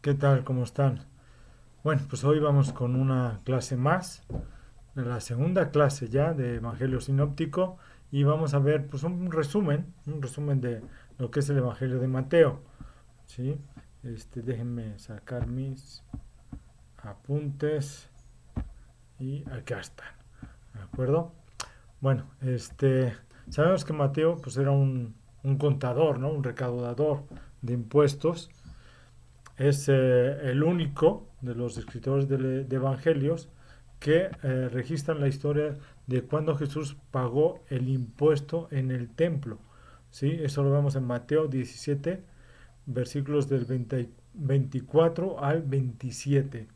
¿Qué tal? ¿Cómo están? Bueno, pues hoy vamos con una clase más, de la segunda clase ya de Evangelio Sinóptico y vamos a ver pues un resumen de lo que es el Evangelio de Mateo, ¿sí? Déjenme sacar mis apuntes y acá están, ¿de acuerdo? Bueno, sabemos que Mateo pues era un contador, ¿no? Un recaudador de impuestos. Es el único de los escritores de evangelios que registran la historia de cuando Jesús pagó el impuesto en el templo. ¿Sí? Eso lo vemos en Mateo 17, versículos del 24 al 27.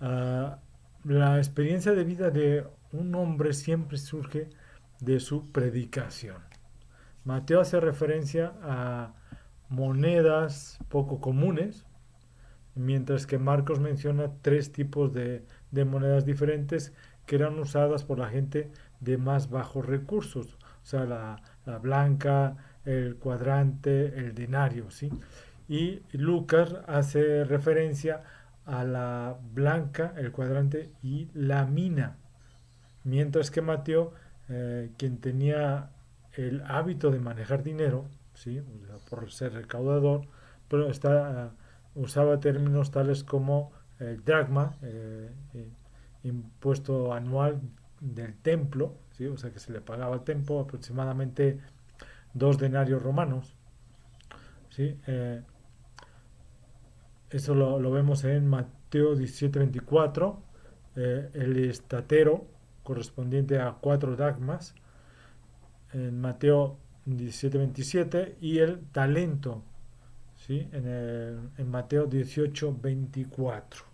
Ah, la experiencia de vida de un hombre siempre surge de su predicación. Mateo hace referencia a monedas poco comunes, mientras que Marcos menciona tres tipos de monedas diferentes que eran usadas por la gente de más bajos recursos, o sea, la blanca, el cuadrante, el denario, ¿sí? Y Lucas hace referencia a la blanca, el cuadrante y la mina, mientras que Mateo, quien tenía el hábito de manejar dinero, ¿sí? O sea, por ser recaudador, pero usaba términos tales como dracma, impuesto anual del templo, ¿sí? O sea que se le pagaba al templo aproximadamente 2 denarios romanos, ¿sí? Eso lo vemos en Mateo 17:24, el estatero correspondiente a 4 dracmas, en Mateo 17:27 y el talento, ¿sí? En Mateo 18:24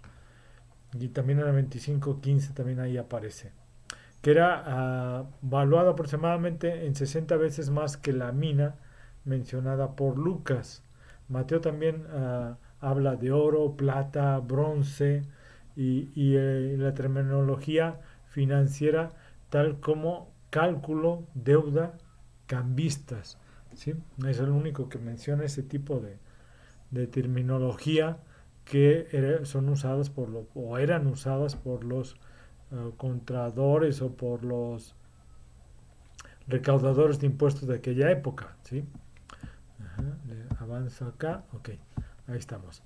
y también en el 25:15 también ahí aparece, que era valuado aproximadamente en 60 veces más que la mina mencionada por Lucas. Mateo también habla de oro, plata, bronce y la terminología financiera tal como cálculo, deuda, cambistas. ¿Sí? Es el único que menciona ese tipo de terminología que son usadas o eran usadas por los contradores o por los recaudadores de impuestos de aquella época. ¿Sí? Ajá, avanzo acá, ok, ahí estamos.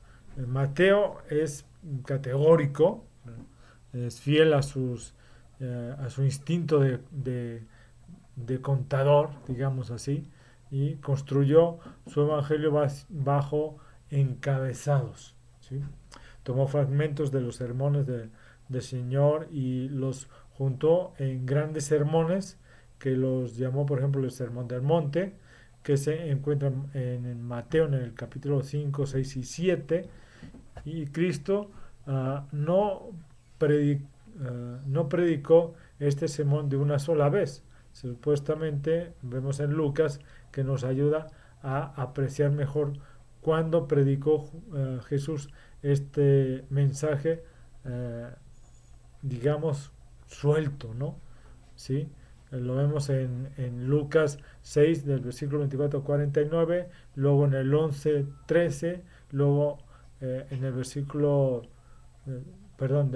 Mateo es categórico, es fiel a su instinto de contador, digamos así, y construyó su evangelio bajo encabezados. ¿Sí? Tomó fragmentos de los sermones del Señor y los juntó en grandes sermones que los llamó, por ejemplo, el Sermón del Monte, que se encuentran en Mateo en el capítulo 5, 6 y 7. Y Cristo no, no predicó este sermón de una sola vez. Supuestamente vemos en Lucas que nos ayuda a apreciar mejor cuando predicó Jesús este mensaje, eh, digamos, suelto, ¿no? ¿Sí? Lo vemos en Lucas 6, del versículo 24 al 49, luego en el 11, 13, luego en el versículo, eh, perdón,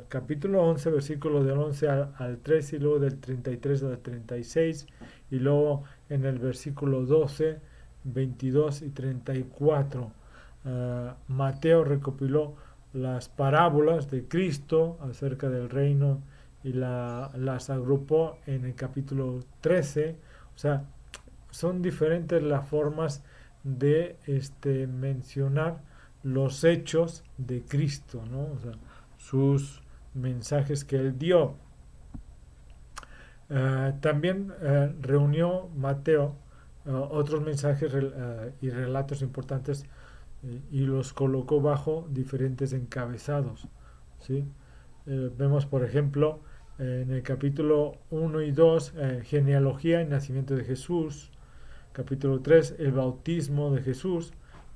capítulo 11, versículo del 11 al 13, y luego del 33 al 36, y luego en el versículo 12, 22 y 34. Mateo recopiló las parábolas de Cristo acerca del reino y las agrupó en el capítulo 13. O sea, son diferentes las formas de mencionar los hechos de Cristo, ¿no? O sea, sus mensajes que él dio. También reunió Mateo otros mensajes y relatos importantes y los colocó bajo diferentes encabezados. ¿Sí? Vemos, por ejemplo, en el capítulo 1 y 2, genealogía y nacimiento de Jesús. Capítulo 3, el bautismo de Jesús.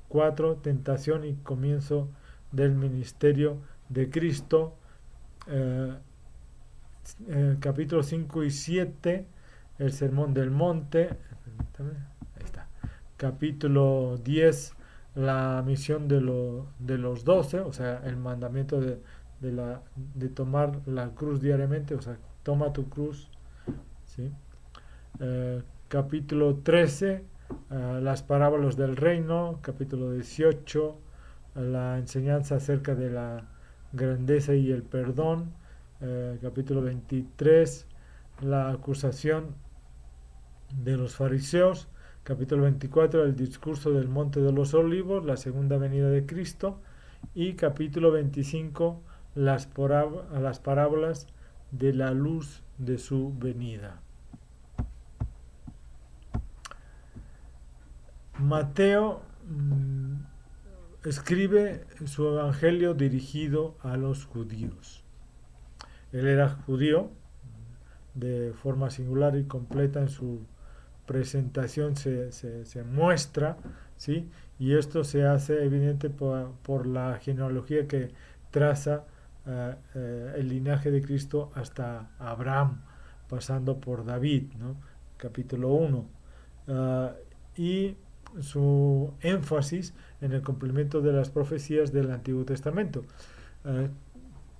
4, tentación y comienzo del ministerio de Cristo. Eh, Capítulo 5 y 7, el sermón del monte. Ahí está. Capítulo 10, la misión de los 12, o sea, el mandamiento de tomar la cruz diariamente, o sea, toma tu cruz, ¿sí? Capítulo 13, las parábolas del reino. Capítulo 18, la enseñanza acerca de la grandeza y el perdón. Capítulo 23, la acusación de los fariseos. Capítulo 24, el discurso del Monte de los Olivos, la segunda venida de Cristo. Y capítulo 25, las parábolas de la luz de su venida. Mateo escribe su evangelio dirigido a los judíos. Él era judío de forma singular y completa. En su presentación se muestra, ¿sí? Y esto se hace evidente por la genealogía que traza el linaje de Cristo hasta Abraham, pasando por David, ¿no? Capítulo 1. Y su énfasis en el cumplimiento de las profecías del Antiguo Testamento,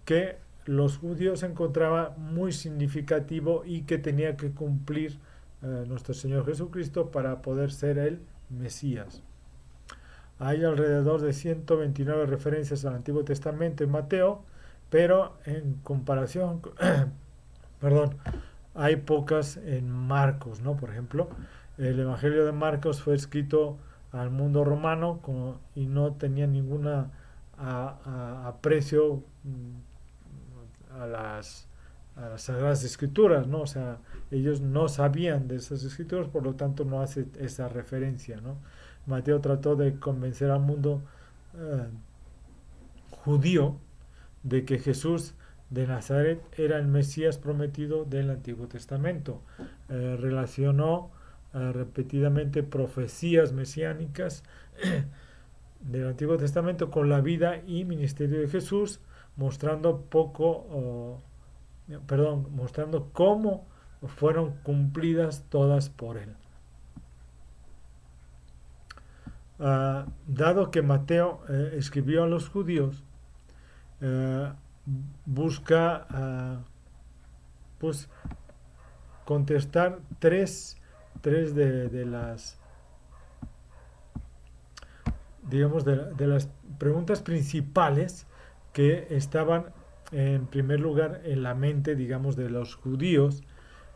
que los judíos encontraban muy significativo y que tenía que cumplir nuestro Señor Jesucristo para poder ser el Mesías. Hay alrededor de 129 referencias al Antiguo Testamento en Mateo, pero en comparación, perdón, hay pocas en Marcos, ¿no? Por ejemplo, el Evangelio de Marcos fue escrito al mundo romano y no tenía ninguna aprecio a las Sagradas Escrituras, ¿no? O sea, ellos no sabían de esas escrituras, por lo tanto no hace esa referencia, ¿no? Mateo trató de convencer al mundo judío de que Jesús de Nazaret era el Mesías prometido del Antiguo Testamento. Relacionó repetidamente profecías mesiánicas del Antiguo Testamento con la vida y ministerio de Jesús, mostrando mostrando cómo fueron cumplidas todas por él. Dado que Mateo escribió a los judíos, busca pues contestar tres de las, digamos, de las preguntas principales que estaban en primer lugar en la mente, digamos, de los judíos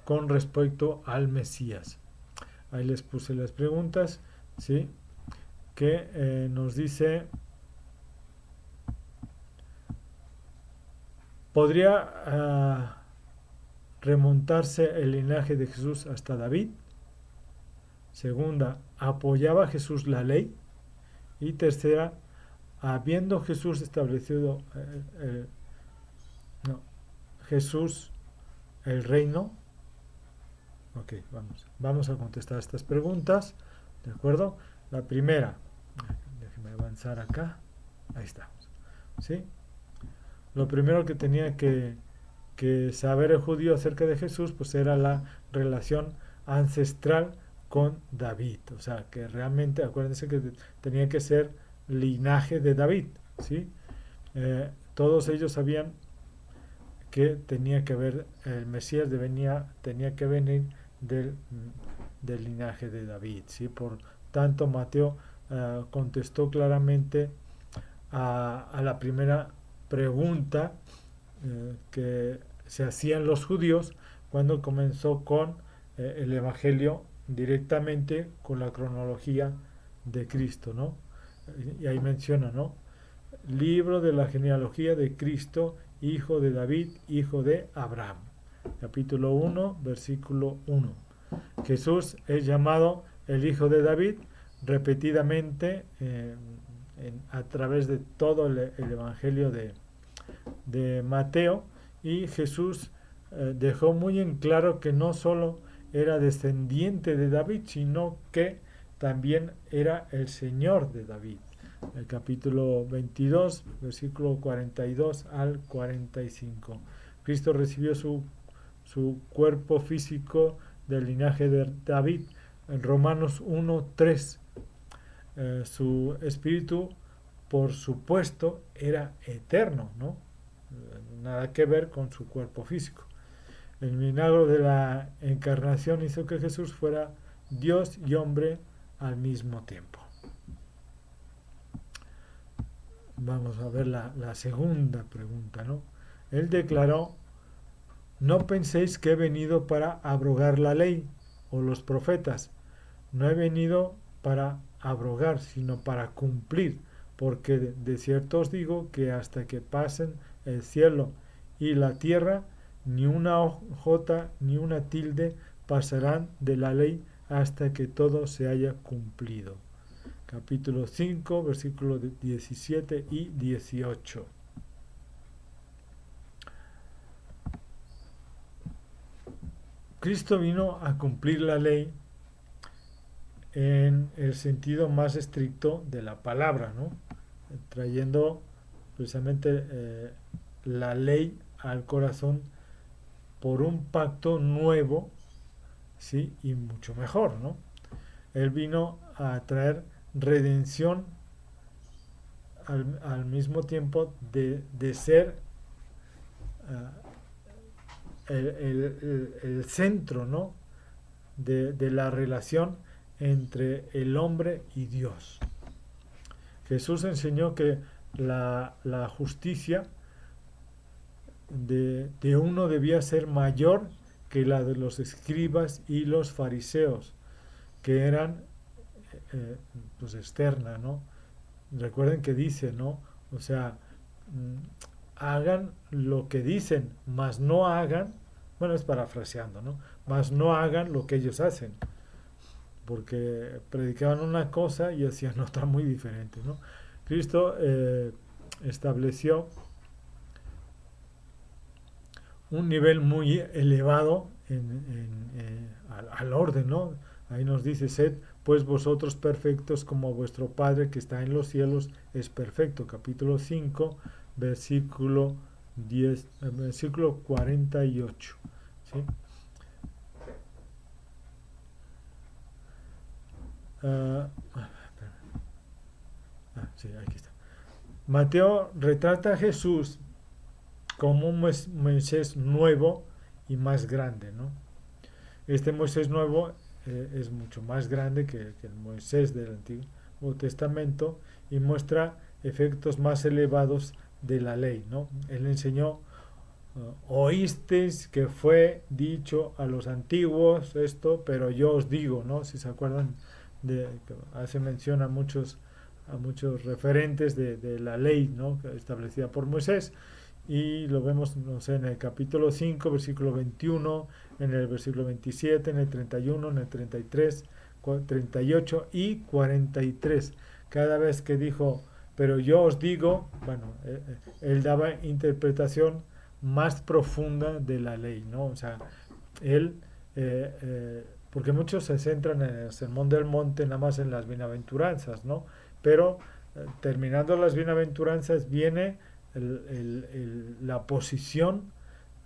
con respecto al Mesías. Ahí les puse las preguntas, ¿sí? Que nos dice: ¿podría remontarse el linaje de Jesús hasta David? Segunda, ¿apoyaba Jesús la ley? Y tercera, habiendo Jesús establecido Jesús el reino. Ok, vamos a contestar estas preguntas, ¿de acuerdo? La primera, déjeme avanzar acá, ahí estamos, ¿sí? Lo primero que tenía que saber el judío acerca de Jesús, pues era la relación ancestral con David. O sea, que realmente, acuérdense que tenía que ser linaje de David, ¿sí? Todos ellos sabían que tenía que ver, el Mesías tenía que venir del linaje de David, ¿sí? Por tanto, Mateo contestó claramente a la primera pregunta que se hacían los judíos cuando comenzó con el Evangelio directamente con la cronología de Cristo, ¿no? Y ahí menciona, ¿no? Libro de la genealogía de Cristo, hijo de David, hijo de Abraham. Capítulo 1, versículo 1. Jesús es llamado el hijo de David repetidamente a través de todo el Evangelio de Mateo, y Jesús dejó muy en claro que no solo era descendiente de David, sino que también era el Señor de David. El capítulo 22, versículo 42 al 45. Cristo recibió su cuerpo físico del linaje de David en Romanos 1:3. su espíritu, por supuesto, era eterno, ¿no? Nada que ver con su cuerpo físico. El milagro de la encarnación hizo que Jesús fuera Dios y hombre al mismo tiempo. Vamos a ver la segunda pregunta, ¿no? Él declaró: no penséis que he venido para abrogar la ley o los profetas. No he venido para abrogar, sino para cumplir, porque de cierto os digo que hasta que pasen el cielo y la tierra, ni una jota ni una tilde pasarán de la ley hasta que todo se haya cumplido. Capítulo 5, versículos 17 y 18. Cristo vino a cumplir la ley en el sentido más estricto de la palabra, ¿no? Trayendo precisamente la ley al corazón por un pacto nuevo, sí, y mucho mejor, ¿no? Él vino a traer redención al mismo tiempo de ser el centro, ¿no? de la relación entre el hombre y Dios. Jesús enseñó que la justicia de uno debía ser mayor que la de los escribas y los fariseos, que eran pues externa, ¿no? Recuerden que dice, ¿no? O sea, hagan lo que dicen, mas no hagan, bueno, es parafraseando, ¿no? Mas no hagan lo que ellos hacen, porque predicaban una cosa y hacían otra muy diferente, ¿no? Cristo estableció un nivel muy elevado al orden, ¿no? Ahí nos dice: sed pues vosotros perfectos como vuestro Padre que está en los cielos es perfecto. Capítulo 5, versículo 10, versículo 48. ¿Sí? Sí, aquí está. Mateo retrata a Jesús como un Moisés nuevo y más grande, ¿no? Este Moisés nuevo es mucho más grande que el Moisés del Antiguo Testamento y muestra efectos más elevados de la ley, ¿no? Él enseñó: oísteis que fue dicho a los antiguos esto, pero yo os digo, ¿no? Si se acuerdan, que hace mención a muchos referentes de la ley, ¿no? Establecida por Moisés, y lo vemos, no sé, en el capítulo 5, versículo 21, en el versículo 27, en el 31, en el 33, 38 y 43. Cada vez que dijo, pero yo os digo, bueno, él daba interpretación más profunda de la ley, ¿no? O sea, él, porque muchos se centran en el Sermón del Monte, nada más en las bienaventuranzas, ¿no? Pero terminando las bienaventuranzas viene la posición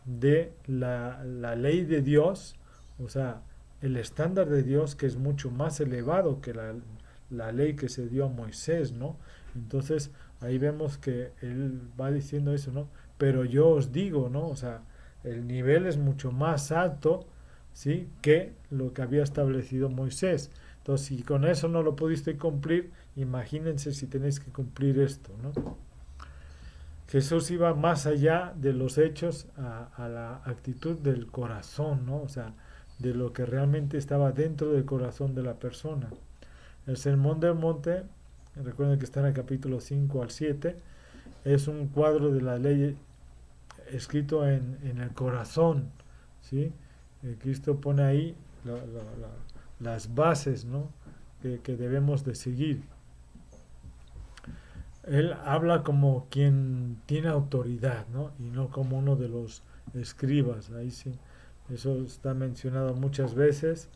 de la ley de Dios, o sea, el estándar de Dios, que es mucho más elevado que la ley que se dio a Moisés, ¿no? Entonces ahí vemos que él va diciendo eso, ¿no? Pero yo os digo, ¿no? O sea, el nivel es mucho más alto, ¿sí? Que lo que había establecido Moisés. Entonces, si con eso no lo pudiste cumplir, imagínense si tenéis que cumplir esto, ¿no? Jesús iba más allá de los hechos a la actitud del corazón, ¿no? O sea, de lo que realmente estaba dentro del corazón de la persona. El Sermón del Monte, recuerden que está en el capítulo 5 al 7, es un cuadro de la ley escrito en el corazón, ¿sí? Cristo pone ahí las bases, ¿no? que debemos de seguir. Él habla como quien tiene autoridad, ¿no? Y no como uno de los escribas. Ahí sí, eso está mencionado muchas veces.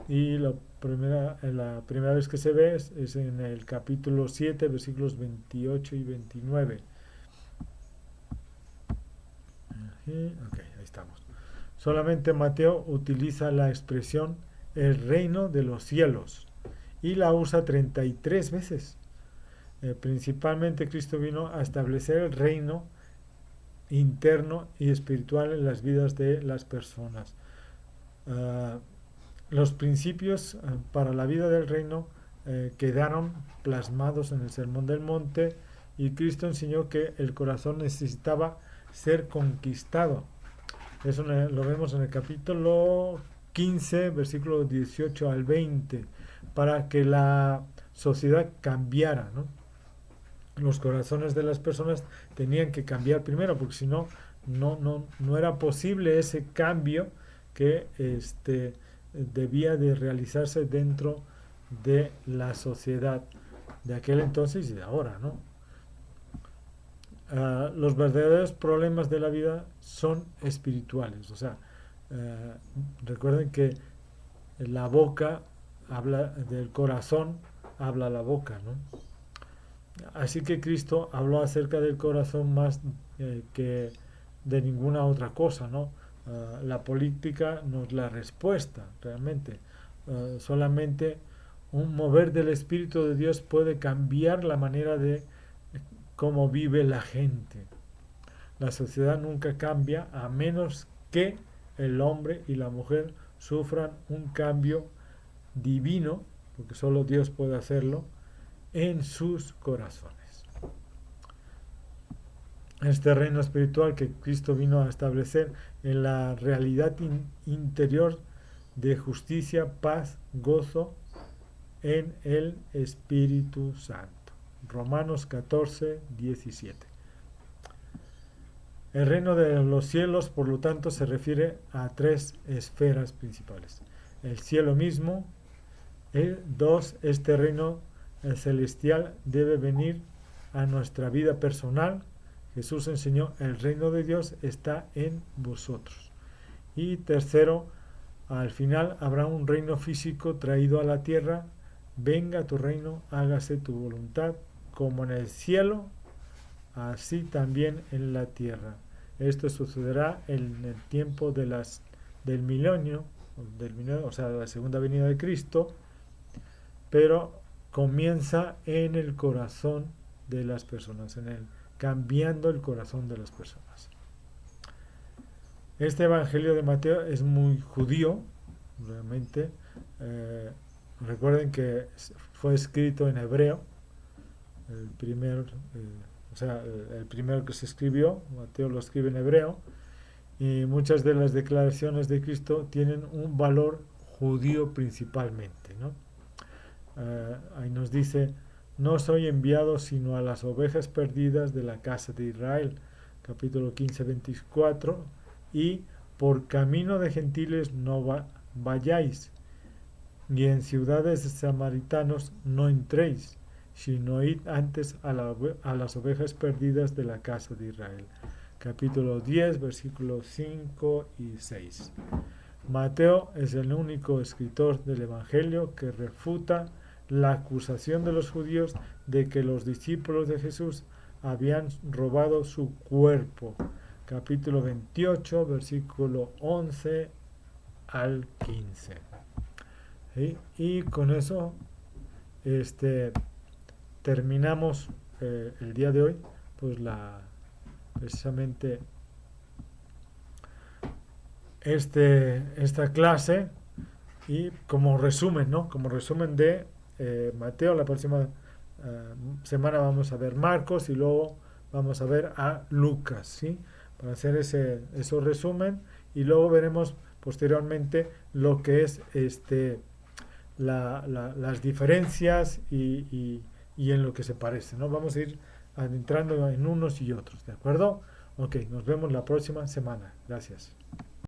Y la primera vez que se ve es en el capítulo 7, versículos 28 y 29. Ok, ahí estamos. Solamente Mateo utiliza la expresión el reino de los cielos y la usa 33 veces. Principalmente Cristo vino a establecer el reino interno y espiritual en las vidas de las personas. Los principios para la vida del reino quedaron plasmados en el Sermón del Monte, y Cristo enseñó que el corazón necesitaba ser conquistado. Eso lo vemos en el capítulo 15, versículos 18 al 20, para que la sociedad cambiara, ¿no? Los corazones de las personas tenían que cambiar primero, porque si no, no era posible ese cambio que debía de realizarse dentro de la sociedad de aquel entonces y de ahora, ¿no? Los verdaderos problemas de la vida son espirituales. O sea, recuerden que la boca habla del corazón, habla la boca, ¿no? Así que Cristo habló acerca del corazón más que de ninguna otra cosa, ¿no? La política no es la respuesta, realmente. Solamente un mover del Espíritu de Dios puede cambiar la manera de cómo vive la gente. La sociedad nunca cambia a menos que el hombre y la mujer sufran un cambio divino, porque solo Dios puede hacerlo, en sus corazones. Este reino espiritual que Cristo vino a establecer en la realidad interior de justicia, paz, gozo en el Espíritu Santo. Romanos 14, 17. El reino de los cielos, por lo tanto, se refiere a tres esferas principales. El cielo mismo. Dos, este reino celestial debe venir a nuestra vida personal. Jesús enseñó, el reino de Dios está en vosotros. Y tercero, al final habrá un reino físico traído a la tierra. Venga tu reino, hágase tu voluntad, como en el cielo, así también en la tierra. Esto sucederá en el tiempo del milenio, o sea, la segunda venida de Cristo, pero comienza en el corazón de las personas, cambiando el corazón de las personas. Este Evangelio de Mateo es muy judío, realmente. Recuerden que fue escrito en hebreo, el primero que se escribió. Mateo lo escribe en hebreo, y muchas de las declaraciones de Cristo tienen un valor judío principalmente, ¿no? Ahí nos dice, no soy enviado sino a las ovejas perdidas de la casa de Israel, capítulo 15, 24, y por camino de gentiles no vayáis, y en ciudades de samaritanos no entréis, sino id antes a las ovejas perdidas de la casa de Israel. Capítulo 10, versículos 5 y 6. Mateo es el único escritor del Evangelio que refuta la acusación de los judíos de que los discípulos de Jesús habían robado su cuerpo. Capítulo 28, versículo 11 al 15. ¿Sí? Y con eso terminamos el día de hoy, pues precisamente esta clase, y como resumen, ¿no? Como resumen de Mateo. La próxima semana vamos a ver Marcos y luego vamos a ver a Lucas, ¿sí? Para hacer ese resumen, y luego veremos posteriormente lo que es las diferencias y en lo que se parece, ¿no? Vamos a ir adentrando en unos y otros, ¿de acuerdo? Ok, nos vemos la próxima semana. Gracias.